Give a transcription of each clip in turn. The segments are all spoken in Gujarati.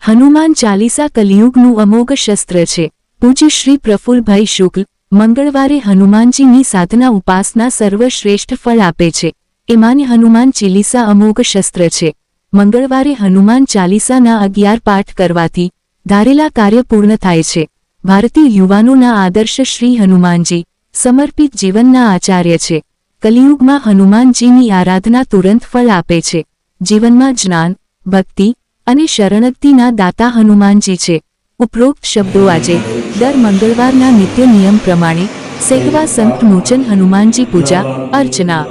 હનુમાન ચાલીસા કલિયુગનું અમોઘ શસ્ત્ર છે. પૂજ્ય શ્રી પ્રફુલ્લભાઈ શુક્લ. મંગળવારે હનુમાનજીની સાધના ઉપાસના સર્વશ્રેષ્ઠ ફળ આપે છે. એમાંની હનુમાન ચાલીસા અમોઘ શસ્ત્ર છે. મંગળવારે હનુમાન ચાલીસાના 11 પાઠ કરવાથી ધારેલા કાર્ય પૂર્ણ થાય છે. ભારતીય યુવાનોના આદર્શ શ્રી હનુમાનજી સમર્પિત જીવનના આચાર્ય છે. કલિયુગમાં હનુમાનજીની આરાધના તુરંત ફળ આપે છે. જીવનમાં જ્ઞાન, ભક્તિ અને શરણાગતિના દાતા હનુમાનજી છે. ઉપરોક્ત શબ્દો આજે દર મંગળવારના નિત્ય નિયમ પ્રમાણે સેકવા સંત મોચન હનુમાનજી પૂજા અર્ચના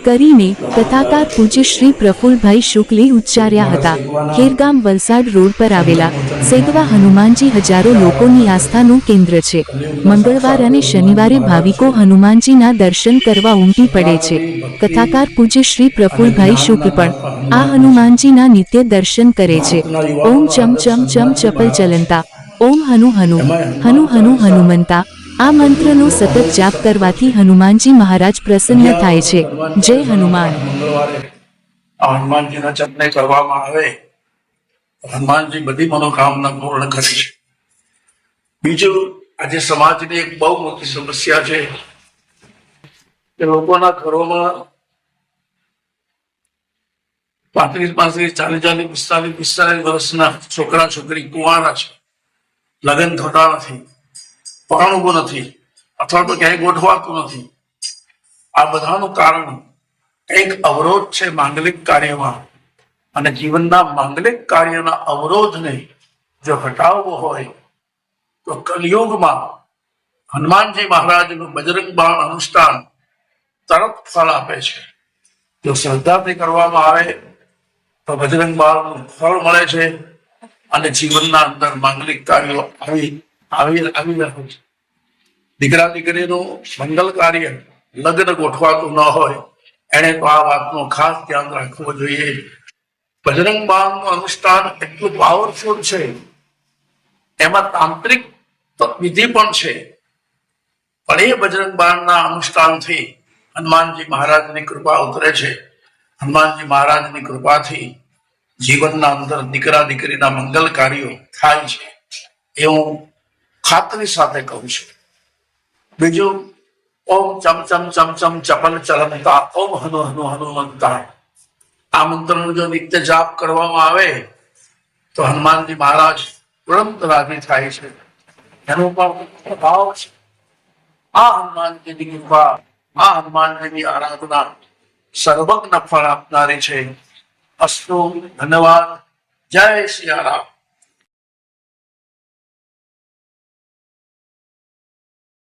કરીને કથાકાર પૂજ્ય શ્રી પ્રફુલ્લભાઈ શુક્લે ઉચ્ચાર્યા હતા. ખેરગામ વલસાડ રોડ પર આવેલા સેગવા હનુમાનજી હજારો લોકોની આસ્થાનું કેન્દ્ર છે. મંગળવાર અને શનિવારે ભાવિકો હનુમાનજીના દર્શન કરવા ઉમટી પડે છે. કથાકાર પૂજ્ય શ્રી પ્રફુલ્લભાઈ શુક્લ પણ આ હનુમાનજીના નિત્ય દર્શન કરે છે. ઓમ ચમ ચમ ચમ ચપલ ચલંતા, ઓમ હનુ હનુ હનુ હનુ હનુમંતા. આ મંત્રનો સતત જાપ કરવાથી હનુમાનજી મહારાજ પ્રસન્ન થાય છે. જય હનુમાન. હનુમાનજીના ચંદને કરવામાં આવે, હનુમાનજી બધી મનોકામના પૂર્ણ કરે છે. બીજું, આજે સમાજની એક બહુ મોટી સમસ્યા છે કે લોકોના ઘરોમાં 35, 40, 45 વર્ષના છોકરા છોકરી કુંવારા છે, લગ્ન થતા નથી, પરણવું નથી, અથવા તો ક્યાંય ગોઠવાતું નથી. આ બધાનું કારણ એક અવરોધ છે માંગલિક કાર્યમાં, અને જીવનના માંગલિક કાર્યના અવરોધને જો હટાવવો હોય તો કલિયુગમાં હનુમાનજી મહારાજનું બજરંગ બાણ અનુષ્ઠાન તરત ફળ આપે છે. જો શ્રદ્ધાથી કરવામાં આવે તો બજરંગ બાણનું ફળ મળે છે અને જીવનના અંદર માંગલિક કાર્યો આવી રહે છે. દીકરા દીકરીનું મંગલ કાર્ય, લગ્ન ગોઠવાતું ન હોય, એને તો આ વાતનું ખાસ ધ્યાન રાખવું જોઈએ. બજરંગ બાણનું અનુષ્ઠાન એટલું પાવરફુલ છે, એમાં તાંત્રિક વિધિ પણ છે, પણ એ બજરંગ બાણના અનુષ્ઠાનથી હનુમાનજી મહારાજની કૃપા ઉતરે છે. હનુમાનજી મહારાજની કૃપાથી જીવનના અંદર દીકરા દીકરીના મંગલ કાર્યો થાય છે, એ હું ખાતરી સાથે કહું છું. બીજું, ઓમ ચમ ચમ ચમ ચમ ચપલ ચલંતા, ઓમ હનુ હનુ હનુમંતા. આ મંત્રનો જો નિત્ય જાપ કરવામાં આવે તો હનુમાનજી મહારાજ તુરંત રાજી થાય છે. એનો પણ પ્રભાવ છે. આ હનુમાનજીની કૃપા, આ હનુમાનજીની આરાધના સર્વજ્ઞ ફળ આપનારી છે. અસ્તુ, ધન્યવાદ. જય સિયારામ.